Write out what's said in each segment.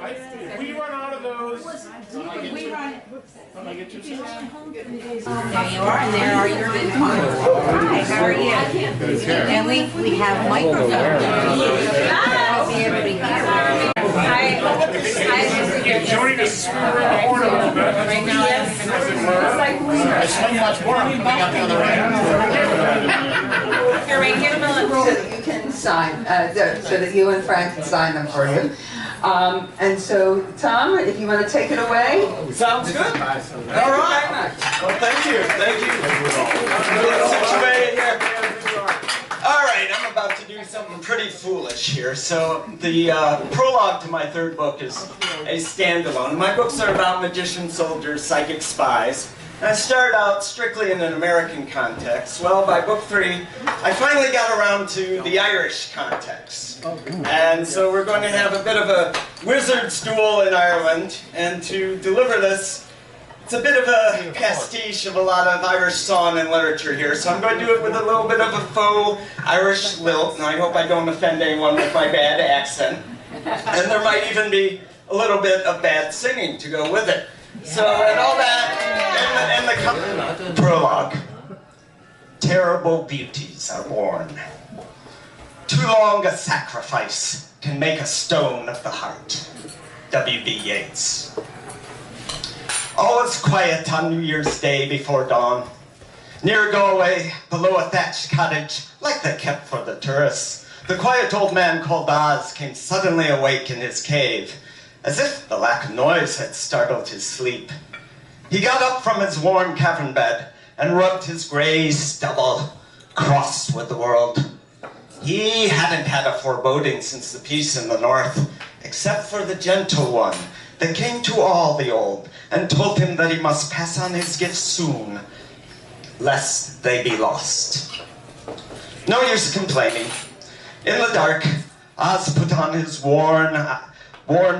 If we run out of those, There you you are, and there are your mentors. Hi, how are you? And we have microphones. I'll be able to hear. If Jody just screw around the horn a little bit, Right now, as it were. I swing much more, I'm coming out the other end. Here, wait, give him a So that you can sign, so that you and Frank can sign them for you. And so, Tom, if you want to take it away. Sounds good. All right. Well, thank you. Situated here. All right, I'm about to do something pretty foolish here. So the prologue to my third book is a standalone. My books are about magicians, soldiers, psychic spies. And I started out strictly in an American context. Well, by book 3, I finally got around to the Irish context. And so we're going to have a bit of a wizard's duel in Ireland. And to deliver this, it's a bit of a pastiche of a lot of Irish song and literature here. So I'm going to do it with a little bit of a faux Irish lilt. And I hope I don't offend anyone with my bad accent. And there might even be a little bit of bad singing to go with it. So, and all that, and the prologue. Terrible beauties are born. Too long a sacrifice can make a stone of the heart. W.B. Yeats. All is quiet on New Year's Day before dawn. Near Galway, below a thatched cottage, like they kept for the tourists, the quiet old man called Oz came suddenly awake in his cave, as if the lack of noise had startled his sleep. He got up from his warm cavern bed and rubbed his grey stubble, crossed with the world. He hadn't had a foreboding since the peace in the north, except for the gentle one that came to all the old and told him that he must pass on his gifts soon, lest they be lost. No use complaining. In the dark, Oz put on his worn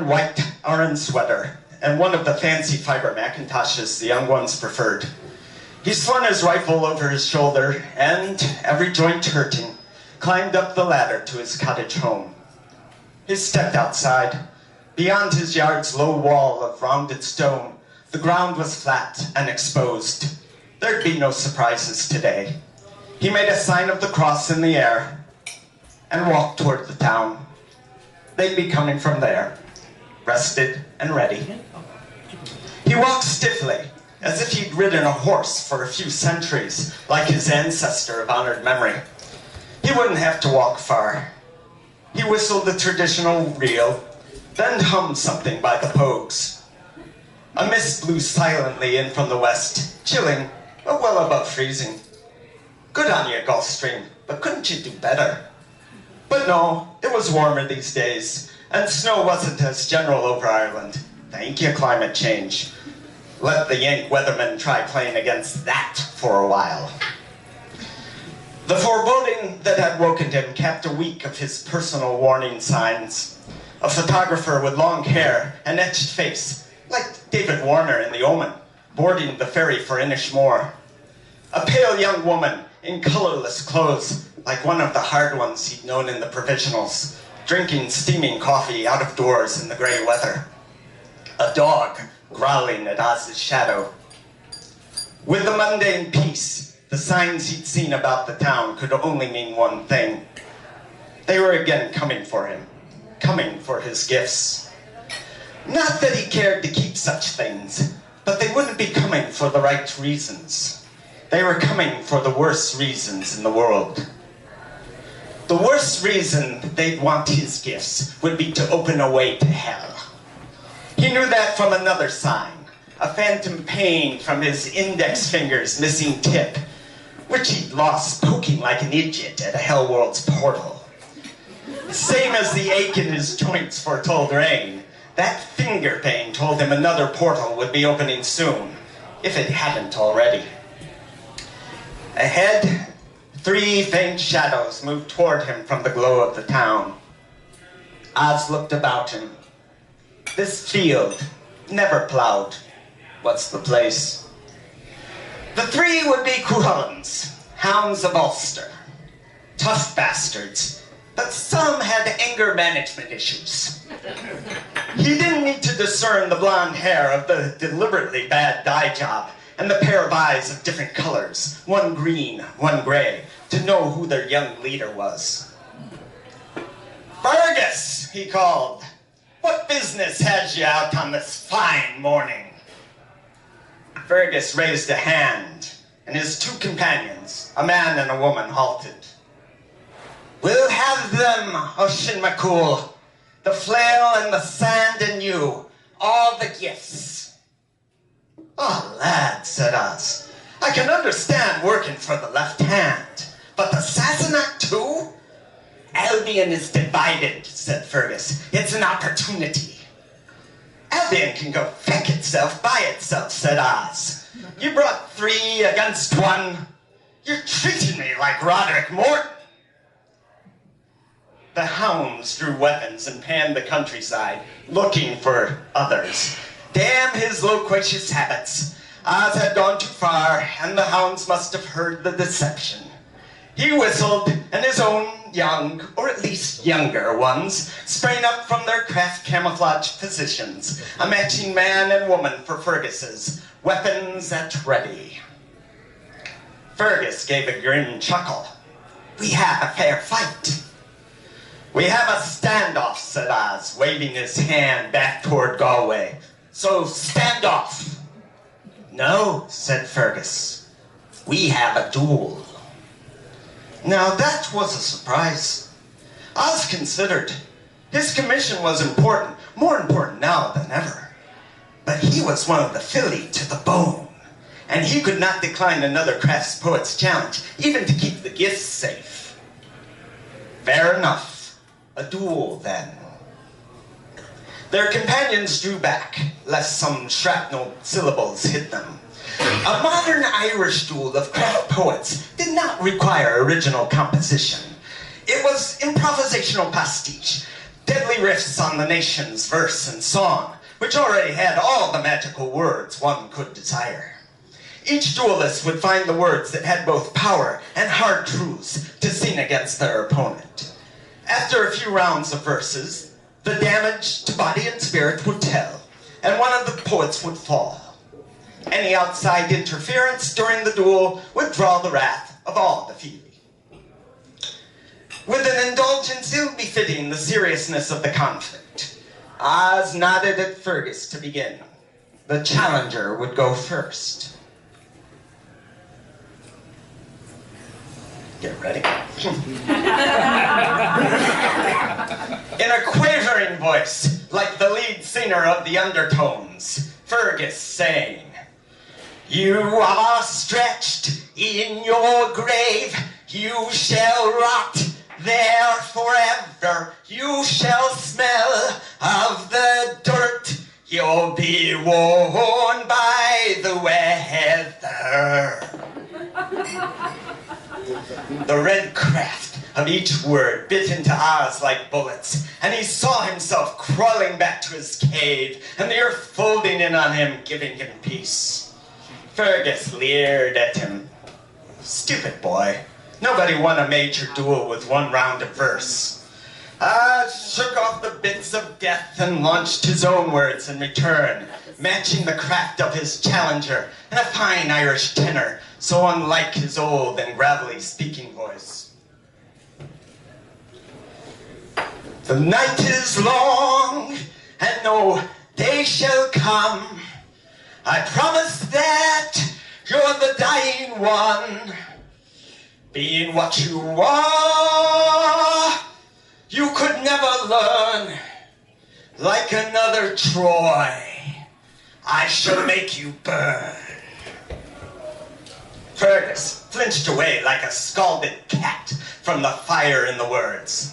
white Aran sweater and one of the fancy fiber Macintoshes the young ones preferred. He slung his rifle over his shoulder and, every joint hurting, climbed up the ladder to his cottage home. He stepped outside. Beyond his yard's low wall of rounded stone, the ground was flat and exposed. There'd be no surprises today. He made a sign of the cross in the air and walked toward the town. They'd be coming from there, rested and ready. He walked stiffly, as if he'd ridden a horse for a few centuries, like his ancestor of honored memory. He wouldn't have to walk far. He whistled the traditional reel, then hummed something by the Pogues. A mist blew silently in from the west, chilling, but well above freezing. Good on you, Gulfstream, but couldn't you do better? But no, it was warmer these days, and snow wasn't as general over Ireland. Thank you, climate change. Let the Yank weathermen try playing against that for a while. The foreboding that had woken him capped a week of his personal warning signs. A photographer with long hair and etched face, like David Warner in The Omen, boarding the ferry for Inishmore. A pale young woman in colorless clothes, like one of the hard ones he'd known in the provisionals, drinking steaming coffee out of doors in the gray weather. A dog growling at Oz's shadow. With the mundane peace, the signs he'd seen about the town could only mean one thing. They were again coming for him, coming for his gifts. Not that he cared to keep such things, but they wouldn't be coming for the right reasons. They were coming for the worst reasons in the world. The worst reason they'd want his gifts would be to open a way to hell. He knew that from another sign, a phantom pain from his index finger's missing tip, which he'd lost poking like an idiot at a hellworld's portal. Same as the ache in his joints foretold rain, that finger pain told him another portal would be opening soon, if it hadn't already. Ahead, 3 faint shadows moved toward him from the glow of the town. Oz looked about him. This field, never plowed. What's the place? The 3 would be Cuchulains, hounds of Ulster. Tough bastards, but some had anger management issues. He didn't need to discern the blonde hair of the deliberately bad dye job and the pair of eyes of different colors, one green, one gray, to know who their young leader was. "Fergus," he called, "what business has you out on this fine morning?" Fergus raised a hand, and his two companions, a man and a woman, halted. "We'll have them, Oisin McCool, the flail and the sand and you, all the gifts." "Oh, lad," said Oz, "I can understand working for the left hand, but the Sassenach too?" "Albion is divided," said Fergus. "It's an opportunity." "Albion can go feck itself by itself," said Oz. "You brought 3 against 1. You're treating me like Roderick Morton." The hounds drew weapons and panned the countryside, looking for others. Damn his loquacious habits. Oz had gone too far, and the hounds must have heard the deception. He whistled, and his own young, or at least younger ones, sprang up from their craft camouflage positions, a matching man and woman for Fergus's, weapons at ready. Fergus gave a grim chuckle. "We have a fair fight." "We have a standoff," said Oz, waving his hand back toward Galway. "So stand off." "No," said Fergus. "We have a duel." Now that was a surprise. Oz considered. His commission was important, more important now than ever. But he was one of the Philly to the bone, and he could not decline another Crafts Poets challenge, even to keep the gifts safe. Fair enough. A duel, then. Their companions drew back, lest some shrapnel syllables hit them. A modern Irish duel of craft poets did not require original composition. It was improvisational pastiche, deadly riffs on the nation's verse and song, which already had all the magical words one could desire. Each duelist would find the words that had both power and hard truths to sing against their opponent. After a few rounds of verses, the damage to body and spirit would tell, and one of the poets would fall. Any outside interference during the duel would draw the wrath of all the Philly. With an indulgence ill-befitting the seriousness of the conflict, Oz nodded at Fergus to begin. The challenger would go first. Get ready. In a quavering voice, like the lead singer of the Undertones, Fergus sang, "You are stretched in your grave, you shall rot there forever, you shall smell of the dirt, you'll be worn by the weather." The red craft of each word bit into Oz like bullets, and he saw himself crawling back to his cave, and the earth folding in on him, giving him peace. Fergus leered at him. "Stupid boy. Nobody won a major duel with one round of verse." Oz shook off the bits of death and launched his own words in return, matching the craft of his challenger in a fine Irish tenor, so unlike his old and gravelly speaking voice. "The night is long, and no day shall come. I promise that you're the dying one. Being what you are, you could never learn. Like another Troy, I shall make you burn." Fergus flinched away like a scalded cat from the fire in the words.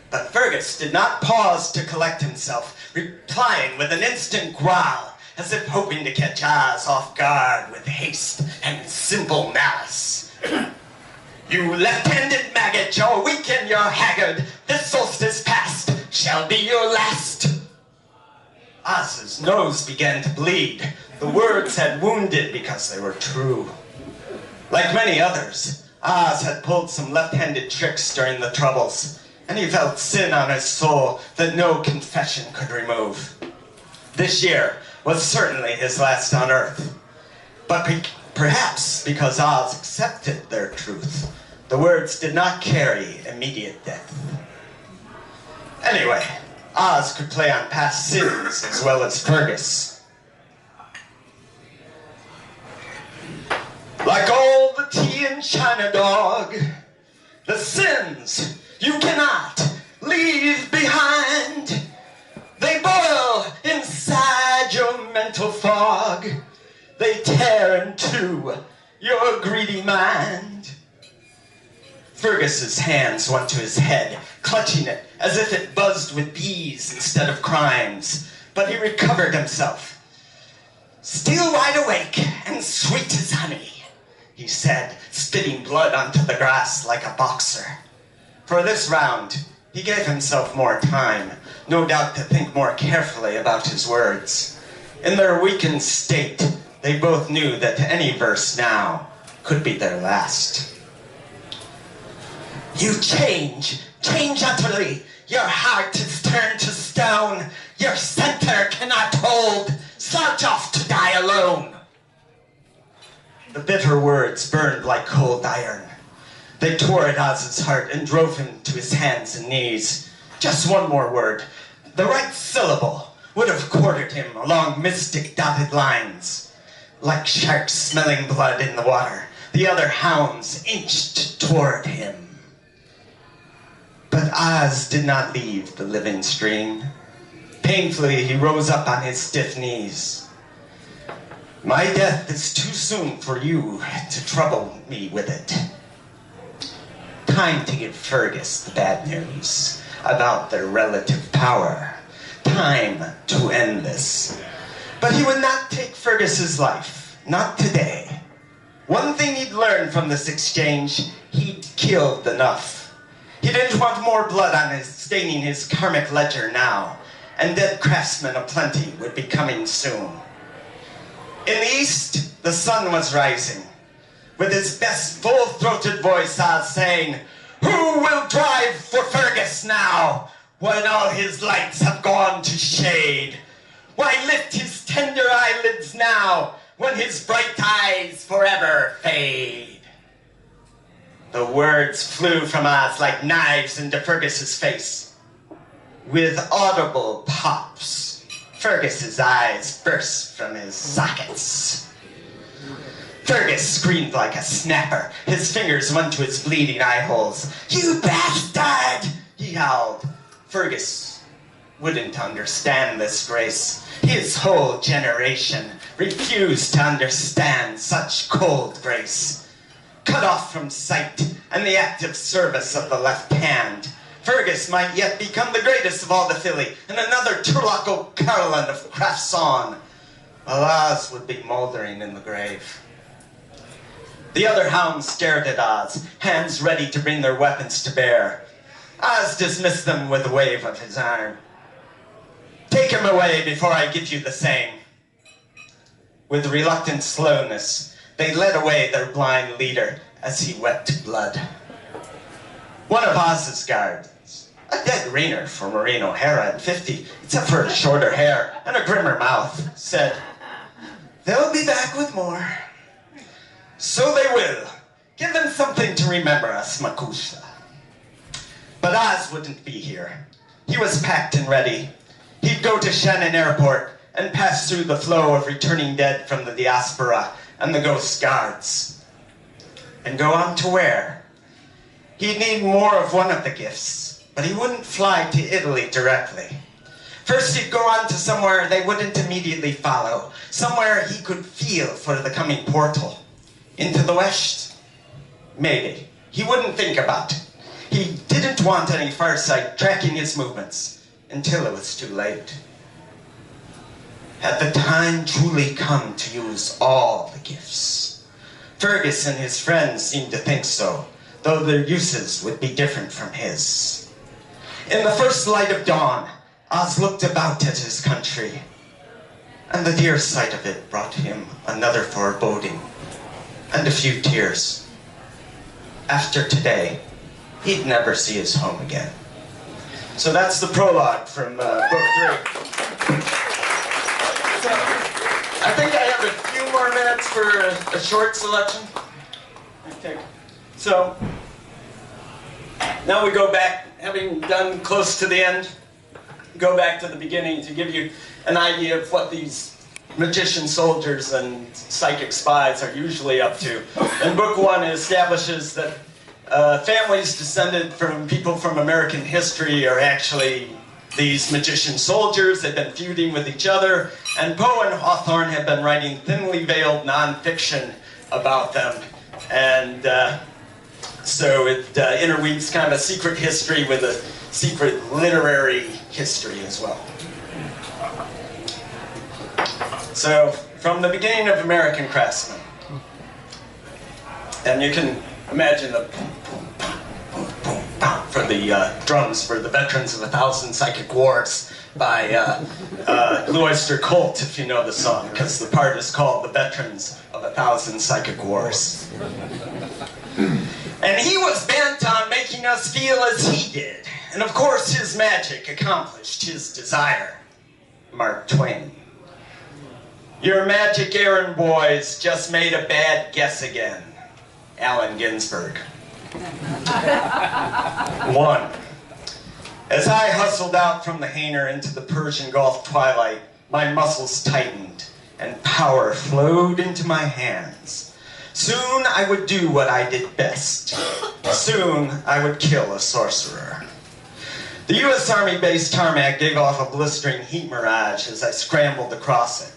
But Fergus did not pause to collect himself, replying with an instant growl, as if hoping to catch Oz off guard with haste and simple malice. "You left-handed maggot, you're weak and you're haggard. This solstice past shall be your last." Oz's nose began to bleed. The words had wounded because they were true. Like many others, Oz had pulled some left-handed tricks during the Troubles, and he felt sin on his soul that no confession could remove. This year was certainly his last on Earth. But perhaps because Oz accepted their truth, the words did not carry immediate death. Anyway, Oz could play on past sins as well as Fergus. Like all the tea in China, dog, the sins you cannot leave behind. They boil inside your mental fog. They tear into your greedy mind. Fergus's hands went to his head, clutching it as if it buzzed with bees instead of crimes. But he recovered himself. Still wide awake and sweet as honey, he said, spitting blood onto the grass like a boxer. For this round, he gave himself more time, no doubt to think more carefully about his words. In their weakened state, they both knew that any verse now could be their last. You change utterly. Your heart is turned to stone. Your center cannot hold. Start off to die alone. The bitter words burned like cold iron. They tore at Oz's heart and drove him to his hands and knees. Just one more word. The right syllable would have quartered him along mystic dotted lines. Like sharks smelling blood in the water, the other hounds inched toward him. But Oz did not leave the living stream. Painfully, he rose up on his stiff knees. My death is too soon for you to trouble me with it. Time to give Fergus the bad news about their relative power. Time to end this. But he would not take Fergus's life, not today. One thing he'd learned from this exchange, he'd killed enough. He didn't want more blood on staining his karmic ledger now, and dead craftsmen aplenty would be coming soon. In the east, the sun was rising. With his best full-throated voice, Oz saying, "Who will drive for Fergus now, when all his lights have gone to shade? Why lift his tender eyelids now, when his bright eyes forever fade?" The words flew from Oz like knives into Fergus's face. With audible pops, Fergus's eyes burst from his sockets. Fergus screamed like a snapper. His fingers went to his bleeding eye holes. "You bastard!" he howled. Fergus wouldn't understand this grace. His whole generation refused to understand such cold grace. Cut off from sight and the active service of the left hand, Fergus might yet become the greatest of all the Philly, and another Turlock O'Carolan of Crafts-on, while Oz would be mouldering in the grave. The other hounds stared at Oz, hands ready to bring their weapons to bear. Oz dismissed them with a wave of his arm. "Take him away before I give you the same." With reluctant slowness, they led away their blind leader as he wept blood. One of Oz's guards, a dead Rainer for Maureen O'Hara at 50, except for shorter hair and a grimmer mouth, said, "They'll be back with more." "So they will. Give them something to remember us, Makusha." But Oz wouldn't be here. He was packed and ready. He'd go to Shannon Airport and pass through the flow of returning dead from the diaspora and the ghost guards. And go on to where? He'd need more of one of the gifts, but he wouldn't fly to Italy directly. First he'd go on to somewhere they wouldn't immediately follow, somewhere he could feel for the coming portal. Into the west? Maybe. He wouldn't think about it. He didn't want any farsight tracking his movements until it was too late. Had the time truly come to use all the gifts? Fergus and his friends seemed to think so, though their uses would be different from his. In the first light of dawn, Oz looked about at his country, and the dear sight of it brought him another foreboding and a few tears. After today, he'd never see his home again. So that's the prologue from book 3. for a short selection? Okay. So, now we go back, having done close to the end, go back to the beginning to give you an idea of what these magician soldiers and psychic spies are usually up to. And book one establishes that families descended from people from American history are actually these magician soldiers. They've been feuding with each other, and Poe and Hawthorne have been writing thinly veiled nonfiction about them. And so it interweaves kind of a secret history with a secret literary history as well. So, from the beginning of American Craftsmen, and you can imagine the for the drums for the Veterans of 1,000 Psychic Wars by Blue Oyster Cult, if you know the song, because the part is called The Veterans of 1,000 Psychic Wars. And he was bent on making us feel as he did. And of course his magic accomplished his desire. Mark Twain. Your magic errand boys just made a bad guess again. Allen Ginsberg. 1. As I hustled out from the hangar into the Persian Gulf twilight, my muscles tightened and power flowed into my hands. Soon I would do what I did best. Soon I would kill a sorcerer. The U.S. Army base tarmac gave off a blistering heat mirage as I scrambled across it.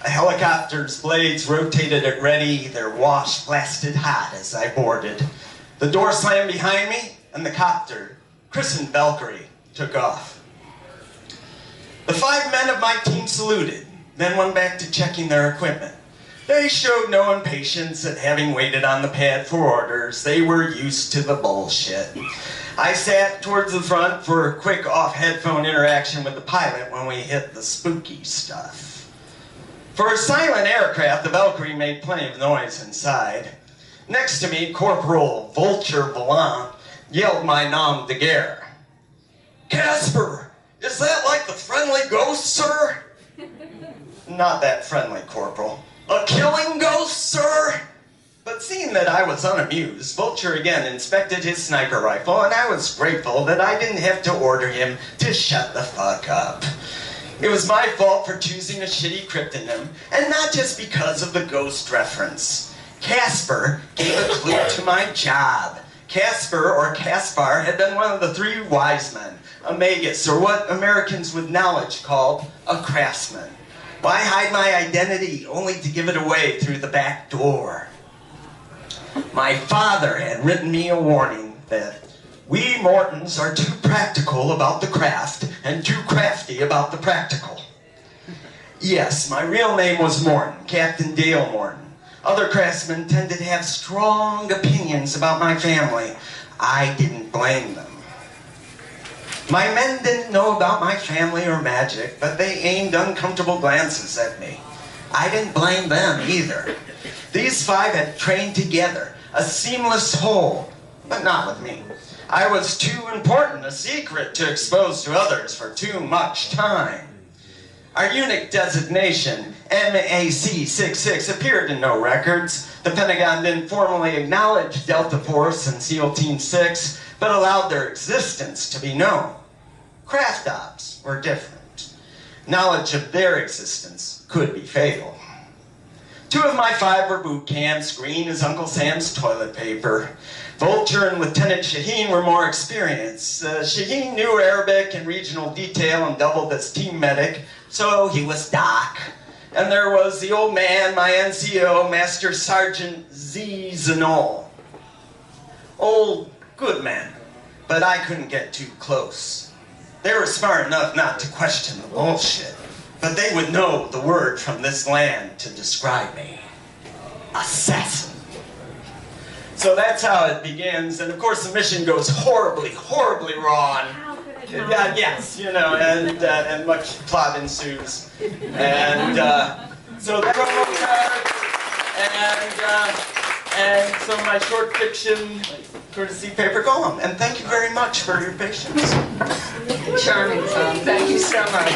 A helicopter's blades rotated at ready, their wash blasted hot as I boarded. The door slammed behind me, and the copter, christened Valkyrie, took off. The 5 men of my team saluted, then went back to checking their equipment. They showed no impatience at having waited on the pad for orders. They were used to the bullshit. I sat towards the front for a quick off-headphone interaction with the pilot when we hit the spooky stuff. For a silent aircraft, the Valkyrie made plenty of noise inside. Next to me, Corporal Vulture Volant yelled my nom de guerre. Casper, is that like the friendly ghost, sir? Not that friendly, Corporal. A killing ghost, sir? But seeing that I was unamused, Vulture again inspected his sniper rifle, and I was grateful that I didn't have to order him to shut the fuck up. It was my fault for choosing a shitty cryptonym, and not just because of the ghost reference. Casper gave a clue to my job. Casper, or Caspar, had been one of the 3 wise men, a magus, or what Americans with knowledge called a craftsman. Why hide my identity only to give it away through the back door? My father had written me a warning that we Mortons are too practical about the craft and too crafty about the practical. Yes, my real name was Morton, Captain Dale Morton. Other craftsmen tended to have strong opinions about my family. I didn't blame them. My men didn't know about my family or magic, but they aimed uncomfortable glances at me. I didn't blame them either. These 5 had trained together, a seamless whole, but not with me. I was too important a secret to expose to others for too much time. Our unit designation, MAC-66, appeared in no records. The Pentagon didn't formally acknowledge Delta Force and SEAL Team 6, but allowed their existence to be known. Craft ops were different. Knowledge of their existence could be fatal. 2 of my 5 were boot camps, green as Uncle Sam's toilet paper. Vulture and Lieutenant Shaheen were more experienced. Shaheen knew Arabic and regional detail and doubled as team medic, so he was Doc. And there was the old man, my NCO, Master Sergeant Z. Zanol. Old, good men, but I couldn't get too close. They were smart enough not to question the bullshit, but they would know the word from this land to describe me. Assassin. So that's how it begins, and of course the mission goes horribly, horribly wrong. Yes, you know, and much plot ensues. And so that and so my short fiction, courtesy paper golem. And thank you very much for your patience. Charming, Tom. Thank you so much.